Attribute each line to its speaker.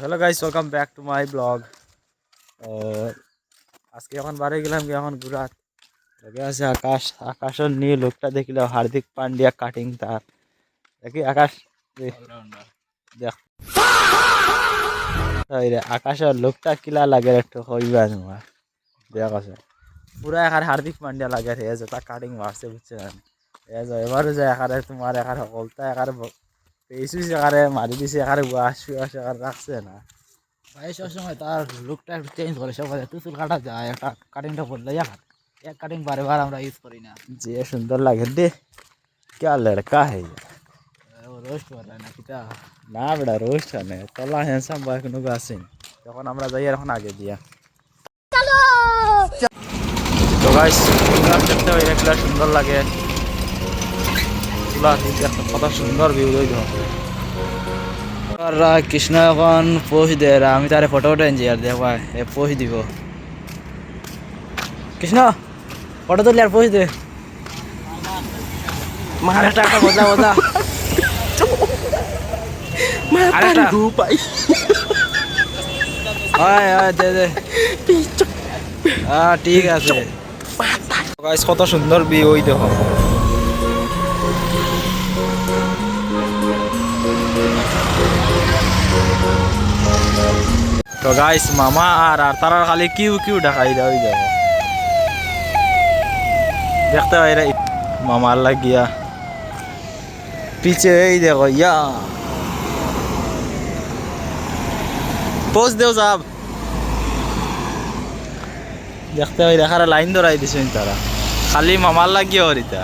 Speaker 1: Hello guys, welcome back to my blog. আজকে এখন বাড়ি গেলাম এখন ঘুরাত লগে আছে আকাশ। আকাশের নিয়ে লোকটা দেখিল হার্দিক পান্ডিয়া কাটিং তার দেখি আকাশ দেখ আকাশের লোকটা কিলা লাগে একটু হইবা তোমার দেখ আছে পুরা একার হার্দিক পান্ডিয়া লাগে রে যে তা কাটিং মারছে বুঝছেন। এবারও যে একারে তোমার একার সকলটা একারে পেয়েছি একারে মারি দিছে একারে ওয়াশ একারে রাখছে না
Speaker 2: ভাই সবসময় তার লুকটা একটু চেঞ্জ করে সবাই একটু চুল কাটা যায় একটা কাটিংটা বদলে যায় এক কাটিং বারে বার আমরা ইউজ করি না
Speaker 1: যে সুন্দর লাগে দে क्या लड़का है ये।
Speaker 2: রোস্ট করে না কিটা
Speaker 1: না বেটা রোস্ট হয় না তলা হ্যান্ডসাম বয় কোনো গাছিন যখন আমরা যাই এখন আগে দিয়া তো গাইস দেখতে হয় এগুলা সুন্দর লাগে তুলা দিকে একটা কত সুন্দর ভিউ রইল
Speaker 2: কৃষ্ণ এখন পোষ দে আমি তারে ফটো উঠে আনছি আর দেখবা এ পোষ দিব কৃষ্ণ ফটো তুলি আর পোষ দে মারাটা একটা মজা মজা আরেকটা
Speaker 1: পাই
Speaker 2: হয় হয় দে দে ঠিক আছে
Speaker 1: গাইস কত সুন্দর ভিউ ওই দেখো তো গাইস মামা আর তারা খালি কিউ কিউ ঢাকাই দেয় ওই দেখো দেখতে পাই রে মামার লাগিয়া पीछे ही देखो या पोस्ट देव साहब देखते हुए देखा लाइन दौड़ाई दिस तारा खाली मामार लगी और इतना